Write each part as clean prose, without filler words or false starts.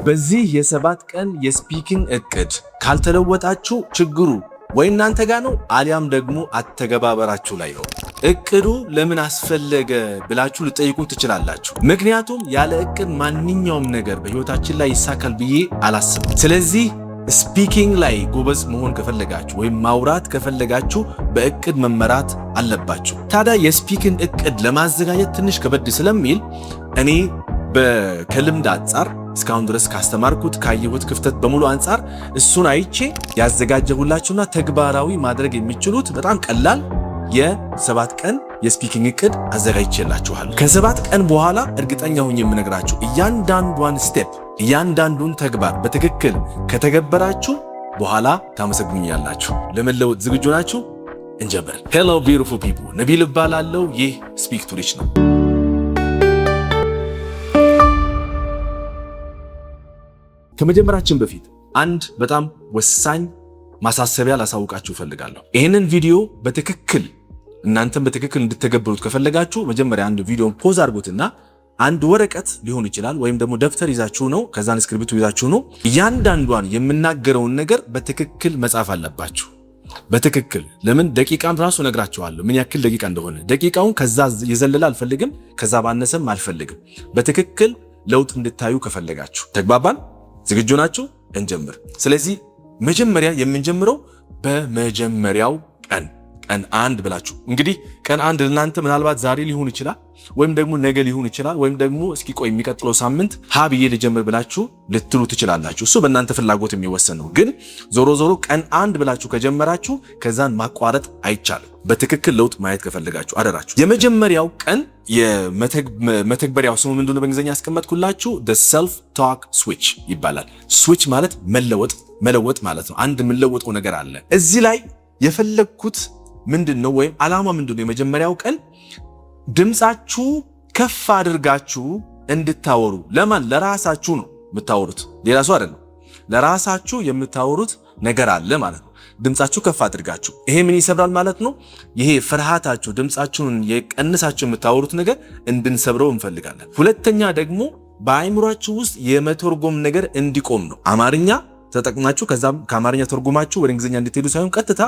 በዚህ የ7 ቀን የስፒኪንግ እቅድ ካልተለወጣችሁ ችግሩ ወይ እናንተ ጋር ነው አሊያም ደግሞ አተገባበራችሁ ላይ ነው። እቅዱ ለምን አስፈለገ ብላችሁ ልጠይቁን ትችላላችሁ። ምክንያቱም ያለ እቅድ ማንኛውም ነገር በህይወታችን ላይ ይሳካል ብዬ አላስብም። ስለዚህ ስፒኪንግ ላይ ጎበዝ መሆን ከፈለጋችሁ ወይም ማውራት ከፈለጋችሁ በእቅድ መመራት አለባችሁ። ታዲያ የስፒኪንግ እቅድ ለማዘጋጀት ትንሽ ከበድ ስለሚል እኔ ከልምድ አንጻር እስካሁን ድረስ ካስተማርኩት ካየሁት ክፍተት በሙሉ አንጻር እሱን አይቼ ያዘጋጀሁላችሁና ተግባራዊ ማድረግ የሚችሉት በጣም ቀላል የ7 ቀን የስፒኪንግ እቅድ አዘጋጅቼላችኋለሁ። ከ7 ቀን በኋላ እርግጠኛ ሆኜ የምነግራችሁ እያንዳንዱን ስቴፕ እያንዳንዱን ተግባር በትክክል ከተገበራችሁ በኋላ ታመሰግኑኛላችሁ። ለመለወጥ ዝግጁ ናችሁ? እንጀምር። ሄሎ ቢዩቲፉል ፒፕል፣ ነቢል እባላለሁ። ይህ ስፒክ ቱ ሪች ነው። ከመጀመራችን በፊት አንድ በጣም ወሳኝ ማሳሰቢያ ላሳውቃችሁ ፈልጋለሁ። ይህንን ቪዲዮ በትክክል እናንተም በትክክል እንድትተገብሩት ከፈለጋችሁ መጀመሪያ አንድ ቪዲዮን ፖዝ አድርጉትና አንድ ወረቀት ሊሆን ይችላል ወይም ደግሞ ደብተር ይዛችሁ ነው ከዛን እስክሪብቶ ይዛችሁ ነው እያንዳንዷን የምናገረውን ነገር በትክክል መጻፍ አለባችሁ። በትክክል ለምን ደቂቃም ራሱ ነግራችኋለሁ ምን ያክል ደቂቃ እንደሆነ። ደቂቃውን ከዛ የዘለለ አልፈልግም፣ ከዛ ባነሰም አልፈልግም። በትክክል ለውጥ እንድታዩ ከፈለጋችሁ ተግባባን? ዝግጁ ናችሁ? እንጀምር። ስለዚህ መጀመሪያ የምንጀምረው በመጀመሪያው ቀን 1 ብላችሁ እንግዲህ ቀን 1 ለእናንተ ምናልባት ዛሬ ሊሆን ይችላል ወይም ደግሞ ነገ ሊሆን ይችላል ወይም ደግሞ እስኪ ቆይ የሚቀጥለው ሳምንት ብዬ ልጀምር ብላችሁ ልትሉ ትችላላችሁ። እሱ በእናንተ ፍላጎት የሚወሰን ነው። ግን ዞሮ ቀን 1 ብላችሁ ከጀመራችሁ ከዛን ማቋረጥ አይቻልም። በትክክል ለውጥ ማየት ከፈለጋችሁ አደራችሁ። የመጀመሪያው ቀን የመተግበሪያው ስሙ ምንድነው? በእንግሊዝኛ ያስቀመጥኩላችሁ the self talk switch ይባላል። ስዊች ማለት መለወጥ ማለት ነው። አንድ የምንለወጠው ነገር አለ። እዚህ ላይ የፈለግኩት ምንድነው ወይም ዓላማ ምንድነው? የመጀመሪያው ቀን ድምጻችሁ ከፍ አድርጋችሁ እንድታወሩ። ለማን? ለራሳችሁ ነው የምታወሩት፣ ሌላ ሰው አይደለም። ለራሳችሁ የምታወሩት ነገር አለ ማለት ነው። ድምጻችሁ ከፍ አድርጋችሁ ይሄ ምን ይሰብራል ማለት ነው? ይሄ ፍርሃታችሁ ድምጻችሁን የቀንሳችሁ የምታወሩት ነገር እንድንሰብረው እንፈልጋለን። ሁለተኛ ደግሞ በአይምሯችሁ ውስጥ የመተርጎም ነገር እንዲቆም ነው። አማርኛ ተጠቅማችሁ ከዛም ከአማርኛ ተርጉማችሁ ወደ እንግሊዝኛ እንድትሄዱ ሳይሆን ቀጥታ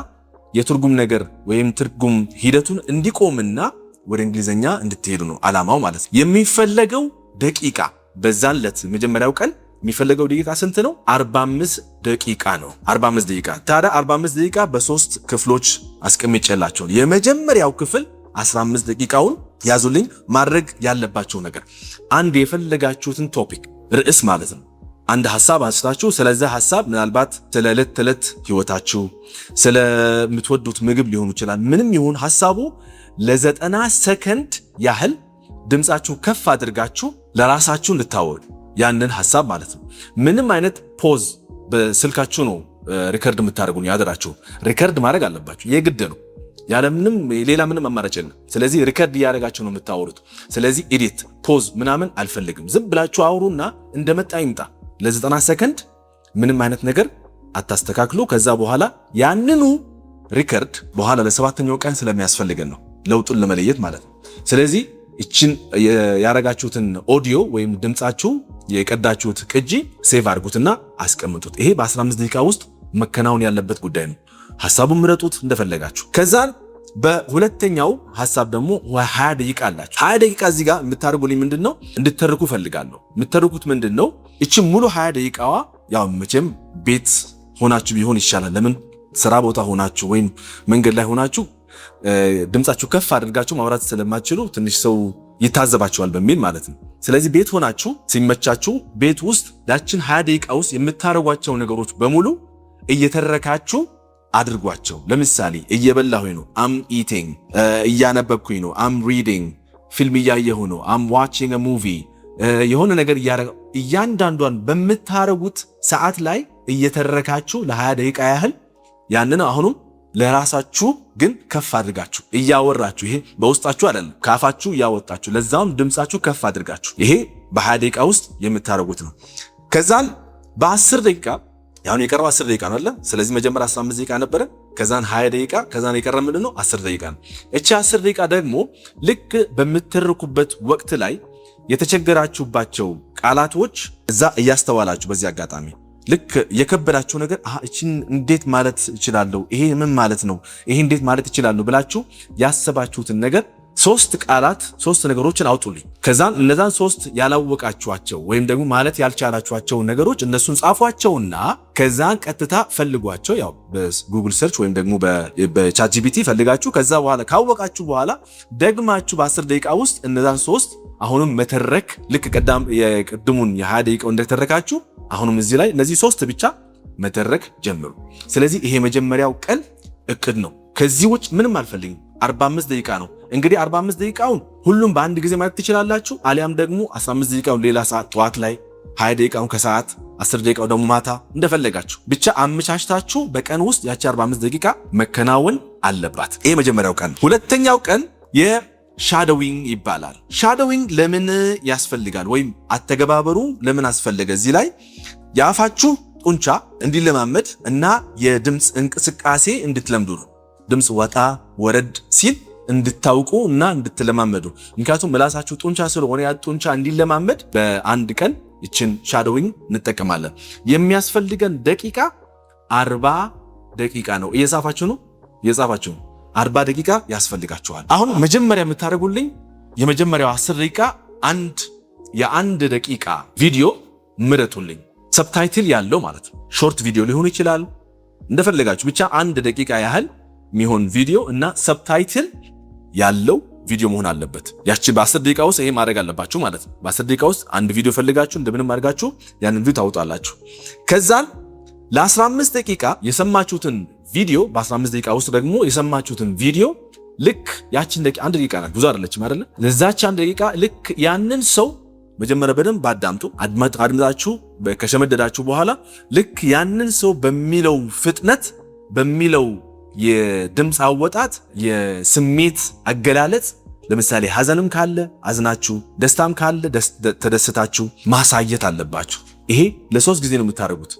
የትርጉም ነገር ወይም ትርጉም ሂደቱን እንዲቆምና ወደ እንግሊዝኛ እንድትሄዱ ነው ዓላማው ማለት ነው። የሚፈለገው ደቂቃ በዛን ዕለት መጀመሪያው ቀን የሚፈለገው ደቂቃ ስንት ነው? 45 ደቂቃ ነው። 45 ደቂቃ። ታዲያ 45 ደቂቃ በ3 ክፍሎች አስቀምጬላችሁ የመጀመሪያው ክፍል 15 ደቂቃውን ያዙልኝ። ማድረግ ያለባችሁ ነገር አንድ የፈለጋችሁትን ቶፒክ ርዕስ ማለት ነው አንድ ሐሳብ አንስታችሁ ስለዛ ሐሳብ ምናልባት ስለ ዕለት ተዕለት ህይወታችሁ ስለምትወዱት ምግብ ሊሆን ይችላል። ምንም ይሁን ሐሳቡ ለ90 ሰከንድ ያህል ድምጻችሁ ከፍ አድርጋችሁ ለራሳችሁ እንድታወሩ ያንን ሐሳብ ማለት ነው። ምንም አይነት ፖዝ በስልካችሁ ነው ሪከርድ የምታደርጉን ያደራችሁ። ሪከርድ ማድረግ አለባችሁ የግድ ነው። ያለ ምንም ሌላ ምንም አማራጭ የለም። ስለዚህ ሪከርድ እያደረጋችሁ ነው የምታወሩት። ስለዚህ ኤዲት ፖዝ ምናምን አልፈልግም። ዝም ብላችሁ አውሩና እንደመጣ ይምጣ። ለ90 ሰከንድ ምንም አይነት ነገር አታስተካክሉ። ከዛ በኋላ ያንኑ ሪከርድ በኋላ ለ7ኛው ቀን ስለሚያስፈልገን ነው ለውጡን ለመለየት ማለት ነው። ስለዚህ እቺን ያረጋችሁትን ኦዲዮ ወይም ድምጻችሁ የቀዳችሁት ቅጂ ሴቭ አድርጉትና አስቀምጡት። ይሄ በ15 ደቂቃ ውስጥ መከናወን ያለበት ጉዳይ ነው። ሐሳቡን ምረጡት እንደፈለጋችሁ። ከዛ በሁለተኛው ሐሳብ ደግሞ 20 ደቂቃ አላችሁ። 20 ደቂቃ እዚህ ጋር የምታደርጉልኝ ምንድነው እንድትተርኩ ፈልጋለሁ። የምትተርኩት ምንድነው? እቺ ሙሉ 20 ደቂቃዋ ያው መቼም ቤት ሆናችሁ ቢሆን ይሻላል። ለምን ስራ ቦታ ሆናችሁ ወይም መንገድ ላይ ሆናችሁ ድምጻችሁ ከፍ አድርጋችሁ ማውራት ስለማትችሉ ትንሽ ሰው ይታዘባችኋል በሚል ማለት ነው። ስለዚህ ቤት ሆናችሁ ሲመቻችሁ ቤት ውስጥ ዳችን 20 ደቂቃ ውስጥ የምታረጓቸው ነገሮች በሙሉ እየተረካችሁ አድርጓቸው። ለምሳሌ እየበላሁ ነው አም ኢቲንግ፣ እያነበብኩኝ ነው አም ሪዲንግ፣ ፊልም እያየሁ ነው አም ዋቺንግ አ ሙቪ። የሆነ ነገር እያንዳንዷን በምታረጉት ሰዓት ላይ እየተረካችሁ ለ20 ደቂቃ ያህል ያንን አሁንም ለራሳችሁ ግን ከፍ አድርጋችሁ እያወራችሁ፣ ይሄ በውስጣችሁ አይደለም ካፋችሁ እያወጣችሁ፣ ለዛውም ድምጻችሁ ከፍ አድርጋችሁ፣ ይሄ በ20 ደቂቃ ውስጥ የምታረጉት ነው። ከዛን በ10 ደቂቃ ያሁን የቀረው 10 ደቂቃ ነው አይደል? ስለዚህ መጀመሪያ 15 ደቂቃ ነበረ፣ ከዛን 20 ደቂቃ፣ ከዛን የቀረ ምንድነው 10 ደቂቃ ነው። እቺ 10 ደቂቃ ደግሞ ልክ በምትተርኩበት ወቅት ላይ የተቸገራችሁባቸው ቃላቶች እዛ እያስተዋላችሁ በዚህ አጋጣሚ ልክ የከበዳችሁ ነገር እቺን እንዴት ማለት እችላለሁ፣ ይሄ ምን ማለት ነው፣ ይሄ እንዴት ማለት እችላለሁ ብላችሁ ያሰባችሁትን ነገር 3 ቃላት 3 ነገሮችን አውጡልኝ። ከዛን እነዛን 3 ያላወቃችኋቸው ወይም ደግሞ ማለት ያልቻላችኋቸው ነገሮች እነሱን ጻፏቸውና ከዛን ቀጥታ ፈልጓቸው። ያው በጉግል ሰርች ወይም ደግሞ በቻት ጂፒቲ ፈልጋችሁ ከዛ በኋላ ካወቃችሁ በኋላ ደግማችሁ በ10 ደቂቃ ውስጥ እነዛን 3 አሁንም መተረክ ልክ የቅድሙን የ20 ደቂቃው እንደተረካችሁ አሁንም እዚህ ላይ እነዚህ 3 ብቻ መተረክ ጀምሩ። ስለዚህ ይሄ መጀመሪያው ቀን እቅድ ነው። ከዚህ ውጭ ምንም አልፈልግም። 45 ደቂቃ ነው እንግዲህ 45 ደቂቃውን ሁሉም በአንድ ጊዜ ማለት ትችላላችሁ። አሊያም ደግሞ 15 ደቂቃውን ሌላ ሰዓት ጠዋት ላይ፣ 20 ደቂቃውን ከሰዓት፣ 10 ደቂቃው ደግሞ ማታ እንደፈለጋችሁ ብቻ አመቻችታችሁ በቀን ውስጥ ያቺ 45 ደቂቃ መከናወን አለባት። ይሄ መጀመሪያው ቀን። ሁለተኛው ቀን የሻዶዊንግ ይባላል። ሻዶዊንግ ለምን ያስፈልጋል ወይም አተገባበሩ ለምን አስፈለገ? እዚህ ላይ የአፋችሁ ጡንቻ እንዲለማመድ እና የድምፅ እንቅስቃሴ እንድትለምዱ ነው። ድምፅ ወጣ ወረድ ሲል እንድታውቁ እና እንድትለማመዱ። ምክንያቱም ምላሳችሁ ጡንቻ ስለሆነ ያ ጡንቻ እንዲለማመድ በአንድ ቀን ይችን ሻዶዊንግ እንጠቀማለን። የሚያስፈልገን ደቂቃ 40 ደቂቃ ነው። እየጻፋችሁ ነው? 40 ደቂቃ ያስፈልጋችኋል። አሁን መጀመሪያ የምታደርጉልኝ የመጀመሪያው 10 ደቂቃ የአንድ ደቂቃ ቪዲዮ ምረጡልኝ። ሰብታይትል ያለው ማለት ነው። ሾርት ቪዲዮ ሊሆን ይችላል እንደፈለጋችሁ ብቻ 1 ደቂቃ ያህል የሚሆን ቪዲዮ እና ሰብታይትል ያለው ቪዲዮ መሆን አለበት። ያቺ በ10 ደቂቃ ውስጥ ይሄ ማድረግ አለባችሁ ማለት ነው። በ10 ደቂቃ ውስጥ አንድ ቪዲዮ ፈልጋችሁ እንደምንም አድርጋችሁ ያንን ቪዲዮ ታውጣላችሁ። ከዛን ለ15 ደቂቃ የሰማችሁትን ቪዲዮ በ15 ደቂቃ ውስጥ ደግሞ የሰማችሁትን ቪዲዮ ልክ ያቺን ደቂቃ 1 ደቂቃ ናት፣ ብዙ አይደለችም አይደለ? ለዛች 1 ደቂቃ ልክ ያንን ሰው መጀመሪያ በደንብ አዳምጡ። አድምጣችሁ ከሸመደዳችሁ በኋላ ልክ ያንን ሰው በሚለው ፍጥነት በሚለው የድምፅ አወጣት የስሜት አገላለጽ ለምሳሌ ሐዘንም ካለ አዝናችሁ ደስታም ካለ ተደስታችሁ ማሳየት አለባችሁ። ይሄ ለ3 ጊዜ ነው የምታደርጉት።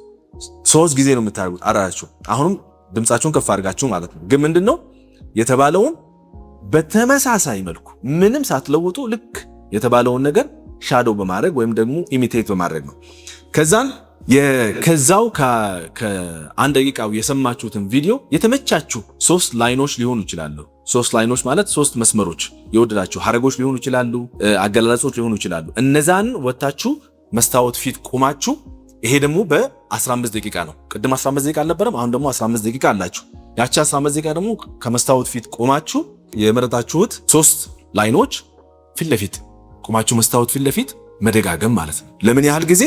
3 ጊዜ ነው የምታደርጉት አራራችሁ። አሁንም ድምፃችሁን ከፍ አድርጋችሁ ማለት ነው። ግን ምንድነው የተባለውን በተመሳሳይ መልኩ ምንም ሳትለውጡ ልክ የተባለውን ነገር ሻዶ በማድረግ ወይም ደግሞ ኢሚቴት በማድረግ ነው። ከዛው ከአንድ ደቂቃው የሰማችሁትን ቪዲዮ የተመቻችሁ 3 ላይኖች ሊሆኑ ይችላሉ። 3 ላይኖች ማለት 3 መስመሮች የወደዳችሁ ሐረጎች ሊሆኑ ይችላሉ፣ አገላለጾች ሊሆኑ ይችላሉ። እነዛን ወጣችሁ መስታወት ፊት ቆማችሁ፣ ይሄ ደግሞ በ15 ደቂቃ ነው። ቅድም 15 ደቂቃ አልነበረም? አሁን ደግሞ 15 ደቂቃ አላችሁ። ያቺ 15 ደቂቃ ደግሞ ከመስታወት ፊት ቆማችሁ የመረጣችሁት 3 ላይኖች ፊት ለፊት ቆማችሁ መስታወት ፊት ለፊት መደጋገም ማለት ነው። ለምን ያህል ጊዜ?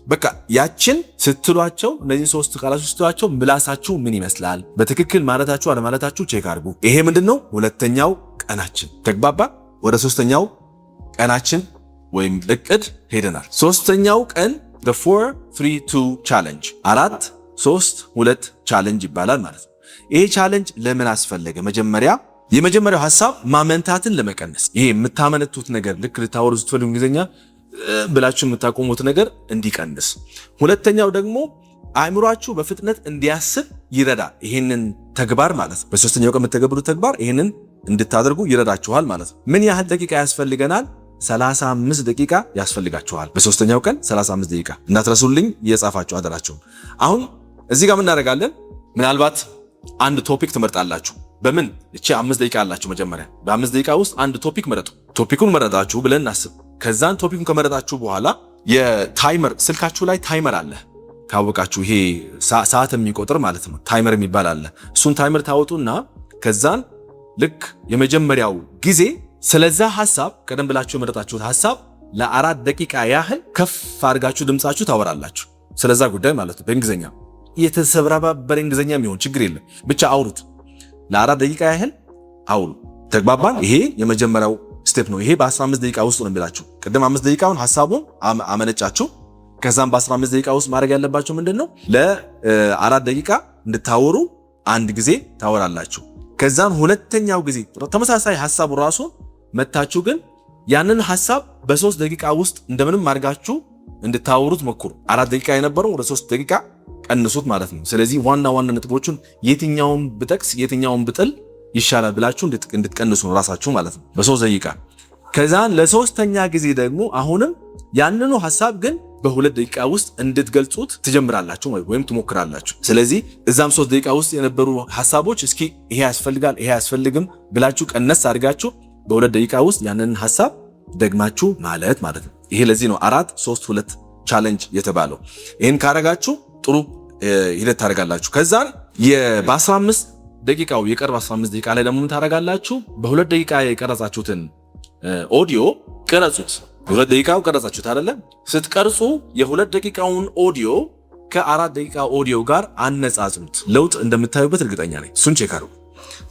በቃ ያችን ስትሏቸው እነዚህ 3 ቃላት ስትሏቸው ምላሳችሁ ምን ይመስላል በትክክል ማለታችሁ አለማለታችሁ ቼክ አድርጉ። ይሄ ምንድነው? ሁለተኛው ቀናችን ተግባባ። ወደ 3ኛው ቀናችን ወይም እቅድ ሄደናል። 3ኛው ቀን the 4-3-2 ቻሌንጅ 4-3-2 ቻሌንጅ ይባላል ማለት ነው። ይሄ ቻሌንጅ ለምን አስፈለገ? የመጀመሪያው ሐሳብ ማመንታትን ለመቀነስ። ይሄ የምታመነቱት ነገር ልክ ልታወሩ ስትፈልጉ እንግሊዝኛ ብላችሁ የምታቆሙት ነገር እንዲቀንስ። ሁለተኛው ደግሞ አእምሯችሁ በፍጥነት እንዲያስብ ይረዳል። ይሄንን ተግባር ማለት ነው። በ3ኛው ቀን የምትተገብሩት ተግባር ይሄንን እንድታደርጉ ይረዳችኋል ማለት ነው። ምን ያህል ደቂቃ ያስፈልገናል? 35 ደቂቃ ያስፈልጋችኋል። በ3ኛው ቀን 35 ደቂቃ እንዳትረሱልኝ እየጻፋችሁ አደራችሁ። አሁን እዚህ ጋር ምን እናደርጋለን? ምናልባት አንድ ቶፒክ ትመርጣላችሁ። በምን እቺ 5 ደቂቃ አላችሁ። መጀመሪያ በ5 ደቂቃ ውስጥ አንድ ቶፒክ መረጡ። ቶፒኩን መረጣችሁ ብለን እናስብ። ከዛን ቶፒኩን ከመረጣችሁ በኋላ የታይመር ስልካችሁ ላይ ታይመር አለ ካወቃችሁ፣ ይሄ ሰዓት የሚቆጥር ማለት ነው። ታይመር የሚባል አለ። እሱን ታይመር ታወጡና ከዛን ልክ የመጀመሪያው ጊዜ ስለዛ ሐሳብ ቀደም ብላችሁ የመረጣችሁት ሐሳብ ለ4 ደቂቃ ያህል ከፍ አድርጋችሁ ድምጻችሁ ታወራላችሁ። ስለዛ ጉዳይ ማለት ነው። በእንግሊዝኛ የተሰብራባበረ እንግሊዝኛ የሚሆን ችግር የለም፣ ብቻ አውሩት። ለ4 ደቂቃ ያህል አውሩ። ተግባባን? ይሄ የመጀመሪያው ስቴፕ ነው። ይሄ በ15 ደቂቃ ውስጥ ነው የሚላችሁ። ቅድም 5 ደቂቃውን ሐሳቡን አመነጫችሁ። ከዛም በ15 ደቂቃ ውስጥ ማድረግ ያለባችሁ ምንድነው? ለ4 ደቂቃ እንድታወሩ አንድ ጊዜ ታወራላችሁ። ከዛም ሁለተኛው ጊዜ ተመሳሳይ ሐሳቡ ራሱ መታችሁ፣ ግን ያንን ሐሳብ በ3 ደቂቃ ውስጥ እንደምንም አድርጋችሁ እንድታወሩት ሞክሩ። 4 ደቂቃ የነበረው ወደ 3 ደቂቃ ቀንሱት ማለት ነው። ስለዚህ ዋና ነጥቦቹን የትኛውን ብጠቅስ የትኛውን ብጥል ይሻላል ብላችሁ እንድትቀንሱ ነው ራሳችሁ ማለት ነው። በ3 ደቂቃ ከዛን ለሶስተኛ ጊዜ ደግሞ አሁንም ያንኑ ሐሳብ ግን በ2 ደቂቃ ውስጥ እንድትገልጹት ትጀምራላችሁ ወይም ትሞክራላችሁ። ስለዚህ እዛም 3 ደቂቃ ውስጥ የነበሩ ሐሳቦች እስኪ ይሄ ያስፈልጋል ይሄ ያስፈልግም ብላችሁ ቀነስ አድርጋችሁ በ2 ደቂቃ ውስጥ ያንን ሐሳብ ደግማችሁ ማለት ነው። ይሄ ለዚህ ነው 4 3 2 ቻሌንጅ የተባለው። ይሄን ካረጋችሁ ጥሩ ሂደት ታደርጋላችሁ። ከዛን በ15 ደቂቃው የቀረበ 15 ደቂቃ ላይ ደግሞ ምን ታደርጋላችሁ? በ2 ደቂቃ የቀረጻችሁትን ኦዲዮ ቀረጹት። 2 ደቂቃው ቀረጻችሁት አይደለም? ስትቀርጹ የ2 ደቂቃውን ኦዲዮ ከ4 ደቂቃ ኦዲዮ ጋር አነጻጽሩት። ለውጥ እንደምታዩበት እርግጠኛ ነኝ። እሱን ቼክ አድርጉ።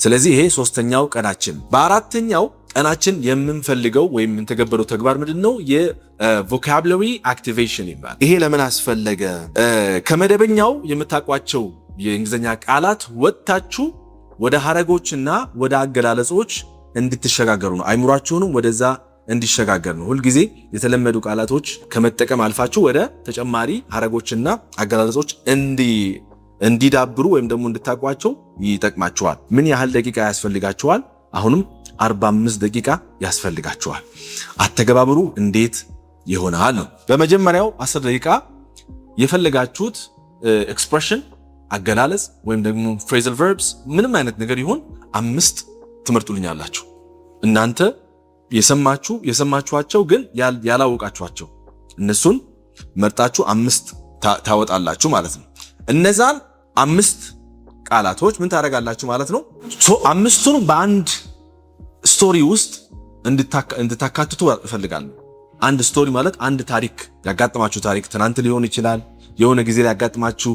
ስለዚህ ይሄ 3ኛው ቀናችን። በ4ኛው ቀናችን የምንፈልገው ወይም የምንተገበረው ተግባር ምንድነው? የቮካብላሪ አክቲቬሽን ይባላል። ይሄ ለምን አስፈለገ? ከመደበኛው የምታውቋቸው የእንግሊዝኛ ቃላት ወጥታችሁ ወደ ሐረጎችና ወደ አገላለጾች እንድትሸጋገሩ ነው። አይምሯችሁንም ወደዛ እንዲሸጋገር ነው። ሁል ጊዜ የተለመዱ ቃላቶች ከመጠቀም አልፋችሁ ወደ ተጨማሪ ሐረጎችና አገላለጾች እንዲዳብሩ ወይም ደግሞ እንድታውቋቸው ይጠቅማችኋል። ምን ያህል ደቂቃ ያስፈልጋችኋል? አሁንም 45 ደቂቃ ያስፈልጋችኋል። አተገባበሩ እንዴት ይሆናል ነው። በመጀመሪያው 10 ደቂቃ የፈለጋችሁት ኤክስፕሬሽን፣ አገላለጽ ወይም ደግሞ ፍሬዘል ቨርብስ ምንም አይነት ነገር ይሁን 5 ትመርጡልኛላችሁ። እናንተ የሰማችኋቸው ግን ያላወቃችኋቸው እነሱን መርጣችሁ 5 ታወጣላችሁ ማለት ነው። እነዛን 5 ቃላቶች ምን ታደርጋላችሁ ማለት ነው? አምስቱን በአንድ ስቶሪ ውስጥ እንድታካትቱ እፈልጋለሁ። አንድ ስቶሪ ማለት አንድ ታሪክ፣ ያጋጥማችሁ ታሪክ ትናንት ሊሆን ይችላል፣ የሆነ ጊዜ ላይ ያጋጥማችሁ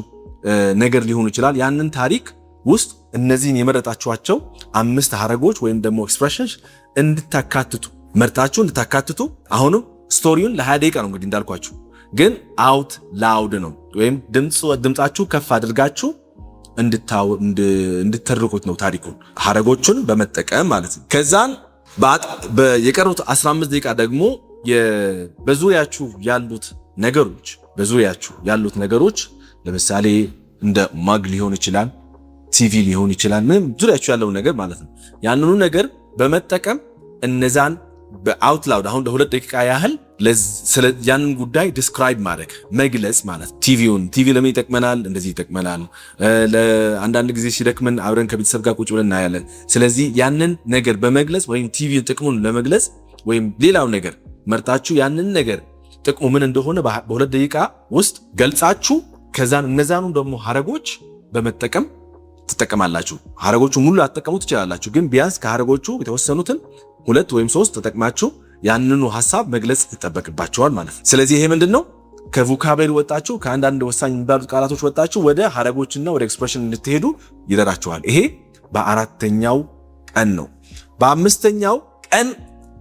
ነገር ሊሆን ይችላል። ያንን ታሪክ ውስጥ እነዚህን የመረጣችኋቸው 5 ሐረጎች ወይም ደግሞ ኤክስፕሬሽንስ እንድታካትቱ መርጣችሁ እንድታካትቱ። አሁንም ስቶሪውን ለ20 ደቂቃ ነው እንግዲህ እንዳልኳችሁ፣ ግን አውት ላውድ ነው ወይም ድምጻችሁ ከፍ አድርጋችሁ እንድትተርኩት ነው ታሪኩን ሐረጎቹን በመጠቀም ማለት ነው። ከዛን የቀሩት 15 ደቂቃ ደግሞ በዙሪያችሁ ያሉት ነገሮች ለምሳሌ እንደ ማግ ሊሆን ይችላል፣ ቲቪ ሊሆን ይችላል፣ ምንም ዙሪያችሁ ያለው ነገር ማለት ነው። ያንኑ ነገር በመጠቀም እነዛን በአውት ላውድ አሁን ለ2 ደቂቃ ያህል ያንን ጉዳይ ዲስክራይብ ማድረግ መግለጽ ማለት። ቲቪ ለምን ይጠቅመናል? እንደዚህ ይጠቅመናል። አንዳንድ ጊዜ ሲደክመን አብረን ከቤተሰብ ጋር ቁጭ ብለን እናያለን። ስለዚህ ያንን ነገር በመግለጽ ወይም ቲቪ ጥቅሙን ለመግለጽ ወይም ሌላው ነገር መርጣችሁ ያንን ነገር ጥቅሙ ምን እንደሆነ በ2 ደቂቃ ውስጥ ገልጻችሁ ከዛን እነዛኑ ደግሞ ሐረጎች በመጠቀም ትጠቀማላችሁ። ሐረጎቹ ሙሉ አትጠቀሙ ትችላላችሁ፣ ግን ቢያንስ ከሐረጎቹ የተወሰኑትን 2 ወይም 3 ተጠቅማችሁ ያንኑ ሐሳብ መግለጽ ይጠበቅባችኋል ማለት ነው። ስለዚህ ይሄ ምንድነው? ከቮካብላሪ ወጣችሁ ከአንዳንድ ወሳኝ የሚባሉት ቃላቶች ወጣችሁ ወደ ሐረጎችና ወደ ኤክስፕሬሽን እንድትሄዱ ይረዳችኋል። ይሄ በ4ኛው ቀን ነው። በ5ኛው ቀን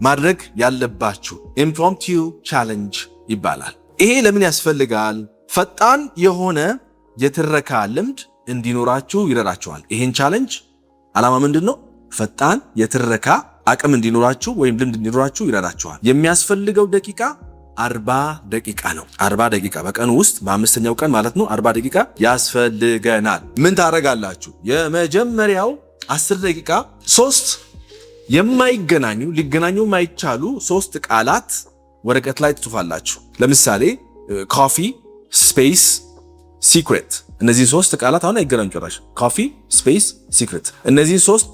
ማድረግ ያለባችሁ ኢምፕሮምፕቱ ቻሌንጅ ይባላል። ይሄ ለምን ያስፈልጋል? ፈጣን የሆነ የትረካ ልምድ እንዲኖራችሁ ይረዳችኋል። ይሄን ቻሌንጅ ዓላማ ምንድነው? ፈጣን የትረካ አቅም እንዲኖራችሁ ወይም ልምድ እንዲኖራችሁ ይረዳችኋል። የሚያስፈልገው ደቂቃ 40 ደቂቃ ነው። 40 ደቂቃ በቀን ውስጥ በ5ኛው ቀን ማለት ነው 40 ደቂቃ ያስፈልገናል። ምን ታደርጋላችሁ? የመጀመሪያው 10 ደቂቃ 3 ሊገናኙ የማይቻሉ 3 ቃላት ወረቀት ላይ ትጽፋላችሁ። ለምሳሌ ኮፊ ስፔስ ሲክሬት። እነዚህ 3 ቃላት አሁን አይገናኙ ጭራሽ። ኮፊ ስፔስ ሲክሬት፣ እነዚህ 3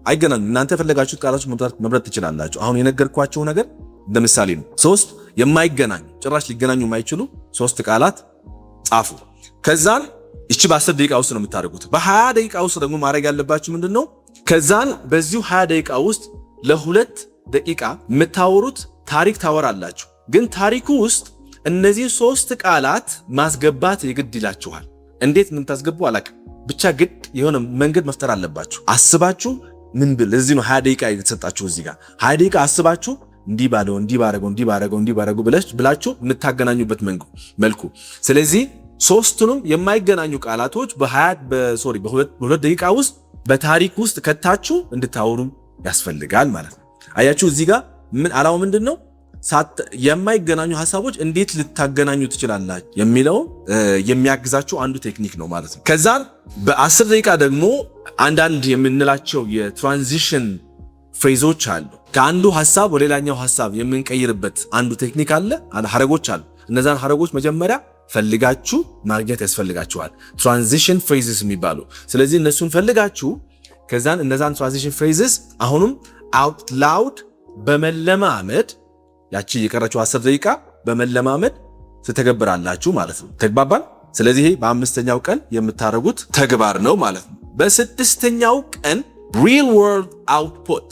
አይገናኙ። እናንተ የፈለጋችሁት ቃላቶች መምረጥ ትችላላችሁ። አሁን የነገርኳችሁ ነገር ለምሳሌ ነው። 3 የማይገናኙ ጭራሽ ሊገናኙ የማይችሉ 3 ቃላት ጻፉ። ከዛን እቺ በ10 ደቂቃ ውስጥ ነው የምታደርጉት። በ20 ደቂቃ ውስጥ ደግሞ ማድረግ ያለባችሁ ምንድነው? ከዛን በዚሁ 20 ደቂቃ ውስጥ ለ2 ደቂቃ የምታወሩት ታሪክ ታወራላችሁ። ግን ታሪኩ ውስጥ እነዚህ 3 ቃላት ማስገባት የግድ ይላችኋል። እንዴት ምን ታስገቡ አላውቅም፣ ብቻ ግድ የሆነ መንገድ መፍጠር አለባችሁ። አስባችሁ ምን ብል እዚህ ነው 20 ደቂቃ የተሰጣችሁ። እዚህ ጋር 20 ደቂቃ አስባችሁ እንዲህ ባረገው ብላችሁ የምታገናኙበት መልኩ። ስለዚህ 3ቱንም የማይገናኙ ቃላቶች በ2 ደቂቃ ውስጥ በታሪክ ውስጥ ከታችሁ እንድታወሩ ያስፈልጋል ማለት ነው። አያችሁ እዚህ ጋር ምን ዓላማው ምንድነው? የማይገናኙ ሐሳቦች እንዴት ልታገናኙ ትችላላችሁ የሚለው የሚያግዛችሁ አንዱ ቴክኒክ ነው ማለት ነው። ከዛን በ10 ደቂቃ ደግሞ አንዳንድ የምንላቸው የትራንዚሽን ፍሬዞች አሉ። ከአንዱ ሐሳብ ወደ ሌላኛው ሐሳብ የምንቀይርበት አንዱ ቴክኒክ አለ፣ ሐረጎች አሉ። እነዛን ሐረጎች መጀመሪያ ፈልጋችሁ ማግኘት ያስፈልጋችኋል። ትራንዚሽን ፍሬዝስ የሚባሉ። ስለዚህ እነሱን ፈልጋችሁ ከዛን እነዛን ትራንዚሽን ፍሬዝስ አሁንም አውት ላውድ በመለማመድ ያቺ የቀረችው 10 ደቂቃ በመለማመድ ትተገብራላችሁ ማለት ነው። ተግባባን? ስለዚህ ይሄ በ5ኛው ቀን የምታደርጉት ተግባር ነው ማለት ነው። በ6ኛው ቀን real world output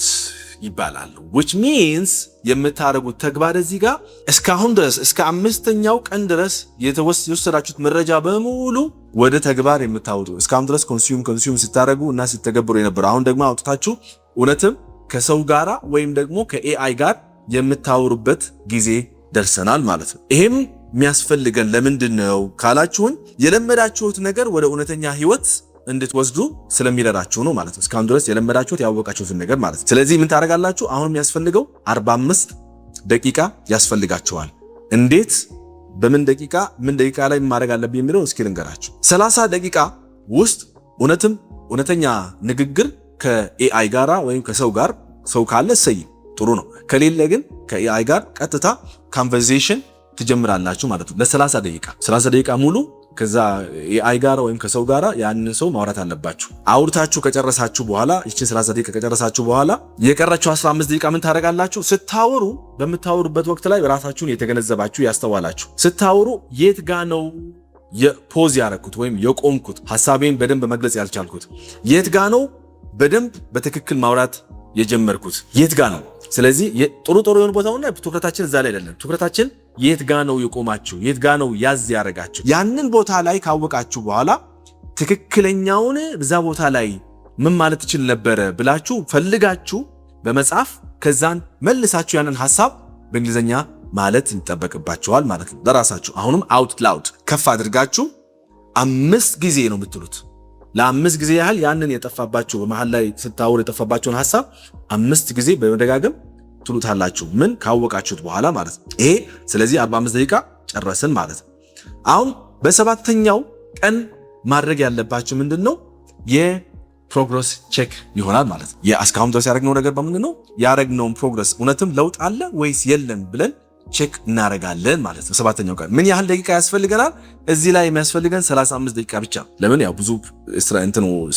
ይባላል። which means የምታደርጉት ተግባር እዚህ ጋር እስካሁን ድረስ እስከ 5ኛው ቀን ድረስ የወሰዳችሁት መረጃ በሙሉ ወደ ተግባር የምታወጡ እስካሁን ድረስ ኮንሱም ስታደርጉ እና ስትተገብሩ የነበረ አሁን ደግሞ አውጥታችሁ እውነትም ከሰው ጋራ ወይም ደግሞ ከኤአይ ጋር የምታወሩበት ጊዜ ደርሰናል ማለት ነው። ይሄም የሚያስፈልገን ለምንድን ነው ካላችሁን የለመዳችሁት ነገር ወደ እውነተኛ ህይወት እንድትወስዱ ስለሚረዳችሁ ነው ማለት ነው። እስካሁን ድረስ የለመዳችሁት ያወቃችሁትን ነገር ማለት ነው። ስለዚህ ምን ታደርጋላችሁ? አሁን የሚያስፈልገው 45 ደቂቃ ያስፈልጋችኋል። እንዴት በምን ደቂቃ ምን ደቂቃ ላይ ማድረግ አለብኝ የሚለው እስኪ ልንገራችሁ። 30 ደቂቃ ውስጥ እውነተኛ ንግግር ከኤአይ ጋራ ወይም ከሰው ጋር ሰው ካለ ሰይ ጥሩ ነው። ከሌለ ግን ከኤአይ ጋር ቀጥታ ኮንቨርሴሽን ትጀምራላችሁ ማለት ነው። ለ30 ደቂቃ 30 ደቂቃ ሙሉ ከዛ ኤአይ ጋር ወይም ከሰው ጋር ያንን ሰው ማውራት አለባችሁ። አውርታችሁ ከጨረሳችሁ በኋላ እቺን 30 ደቂቃ ከጨረሳችሁ በኋላ የቀረችው 15 ደቂቃ ምን ታደርጋላችሁ? ስታወሩ በምታወሩበት ወቅት ላይ ራሳችሁን የተገነዘባችሁ ያስተዋላችሁ ስታወሩ የት ጋ ነው የፖዝ ያረኩት ወይም የቆምኩት ሐሳቤን በደንብ መግለጽ ያልቻልኩት የት ጋ ነው በደንብ በትክክል ማውራት የጀመርኩት የት ጋ ነው? ስለዚህ ጥሩ የሆነ ቦታውና ትኩረታችን እዛ ላይ አይደለም። ትኩረታችን የት ጋ ነው የቆማችሁ የት ጋ ነው ያዝ ያረጋችሁ። ያንን ቦታ ላይ ካወቃችሁ በኋላ ትክክለኛውን እዛ ቦታ ላይ ምን ማለት ትችል ነበረ ብላችሁ ፈልጋችሁ በመጻፍ ከዛን መልሳችሁ ያንን ሐሳብ በእንግሊዘኛ ማለት ይጠበቅባችኋል ማለት ነው ለራሳችሁ። አሁንም አውት ላውድ ከፍ አድርጋችሁ 5 ጊዜ ነው የምትሉት። ለ5 ጊዜ ያህል ያንን የጠፋባችሁ በመሃል ላይ ስታወሩ የጠፋባችሁን ሐሳብ 5 ጊዜ በመደጋገም ትሉታላችሁ ምን ካወቃችሁት በኋላ ማለት ነው። ይሄ ስለዚህ 45 ደቂቃ ጨረስን ማለት ነው። አሁን በ7ኛው ቀን ማድረግ ያለባችሁ ምንድነው? የፕሮግረስ ቼክ ይሆናል ማለት ነው። እስካሁን ድረስ ያደረግነው ነገር በምንድን ነው? ያደረግነውን ፕሮግረስ እውነትም ለውጥ አለ ወይስ የለም ብለን ቼክ እናደርጋለን ማለት ነው። 7ኛው ቀን ምን ያህል ደቂቃ ያስፈልገናል? እዚህ ላይ የሚያስፈልገን 35 ደቂቃ ብቻ። ለምን? ያው ብዙ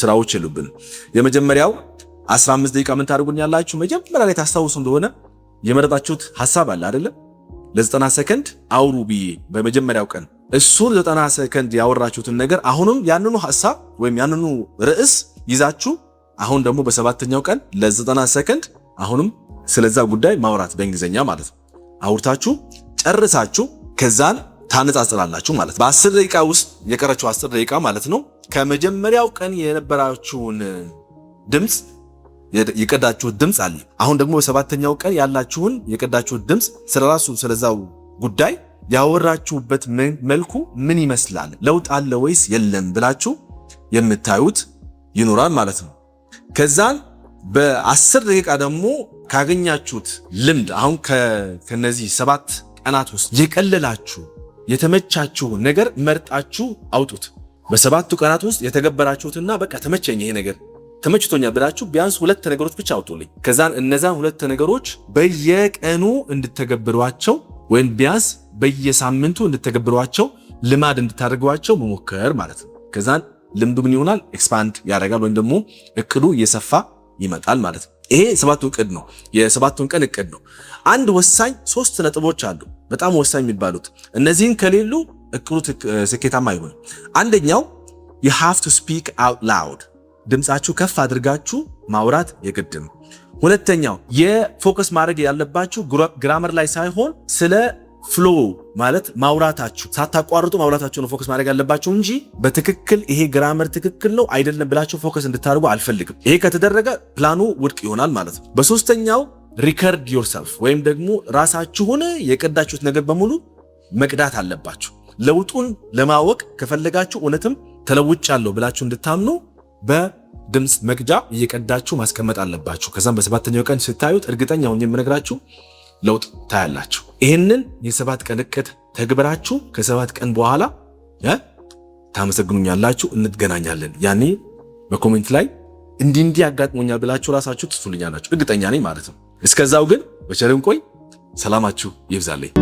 ስራዎች የሉብንም። የመጀመሪያው 15 ደቂቃ ምን ታደርጉኛላችሁ? መጀመሪያ ላይ ታስታውሱ እንደሆነ የመረጣችሁት ሐሳብ አለ አይደለ? ለ90 ሰከንድ አውሩ ብዬ በመጀመሪያው ቀን እሱን 90 ሰከንድ ያወራችሁትን ነገር አሁንም ያንኑ ሐሳብ ወይም ያንኑ ርዕስ ይዛችሁ አሁን ደግሞ በ7ኛው ቀን ለ90 ሰከንድ አሁንም ስለዛ ጉዳይ ማውራት በእንግሊዘኛ ማለት ነው። አውርታችሁ ጨርሳችሁ ከዛን ታነጻጽራላችሁ ማለት ነው። በ10 ደቂቃ ውስጥ የቀረችው 10 ደቂቃ ማለት ነው ከመጀመሪያው ቀን የነበራችሁን ድምጽ የቀዳችሁት ድምጽ አለ። አሁን ደግሞ በ7ኛው ቀን ያላችሁን የቀዳችሁት ድምጽ ስለዛው ጉዳይ ያወራችሁበት መልኩ ምን ይመስላል፣ ለውጥ አለ ወይስ የለም ብላችሁ የምታዩት ይኖራል ማለት ነው። ከዛን በ10 ደቂቃ ደግሞ ካገኛችሁት ልምድ አሁን ከነዚህ 7 ቀናት ውስጥ የቀለላችሁ የተመቻችሁ ነገር መርጣችሁ አውጡት። በ7ቱ ቀናት ውስጥ የተገበራችሁትና በቃ ተመቸኝ ይሄ ነገር ተመችቶኛል ብላችሁ ቢያንስ 2 ነገሮች ብቻ አውጡልኝ። ከዛን እነዛን 2 ነገሮች በየቀኑ እንድትተገብሯቸው ወይም ቢያንስ በየሳምንቱ እንድትተገብሯቸው ልማድ እንድታደርጓቸው መሞከር ማለት ነው። ከዛን ልምዱ ምን ይሆናል? ኤክስፓንድ ያደርጋል ወይም ደግሞ እቅዱ እየሰፋ ይመጣል ማለት ነው። ይሄ 7ቱ እቅድ ነው። የ7ቱን ቀን እቅድ ነው። አንድ ወሳኝ 3 ነጥቦች አሉ በጣም ወሳኝ የሚባሉት። እነዚህን ከሌሉ እቅዱ ስኬታማ አይሆንም። አንደኛው you have to speak out loud ድምጻችሁ ከፍ አድርጋችሁ ማውራት የግድ ነው። ሁለተኛው የፎከስ ማድረግ ያለባችሁ ግራመር ላይ ሳይሆን ስለ ፍሎ ማለት ማውራታችሁ ሳታቋርጡ ማውራታችሁ ነው ፎከስ ማድረግ ያለባችሁ እንጂ በትክክል ይሄ ግራመር ትክክል ነው አይደለም ብላችሁ ፎከስ እንድታደርጉ አልፈልግም። ይሄ ከተደረገ ፕላኑ ውድቅ ይሆናል ማለት ነው። በሶስተኛው ሪከርድ ዮርሰልፍ ወይም ደግሞ ራሳችሁን የቀዳችሁት ነገር በሙሉ መቅዳት አለባችሁ። ለውጡን ለማወቅ ከፈለጋችሁ እውነትም ተለውጫለሁ ብላችሁ እንድታምኑ በድምጽ መቅጃ እየቀዳችሁ ማስቀመጥ አለባችሁ። ከዛም በ7ኛው ቀን ስታዩት እርግጠኛ ሆኜ የምነግራችሁ ለውጥ ታያላችሁ። ይህንን የ7 ቀን እቅድ ተግብራችሁ ከ7 ቀን በኋላ ታመሰግኑኛላችሁ። እንገናኛለን። ያኔ በኮሜንት ላይ እንዲህ ያጋጥሞኛል ብላችሁ ራሳችሁ ትስቱልኛላችሁ፣ እርግጠኛ ነኝ ማለት ነው። እስከዛው ግን በቸርም ቆይ፣ ሰላማችሁ ይብዛልኝ።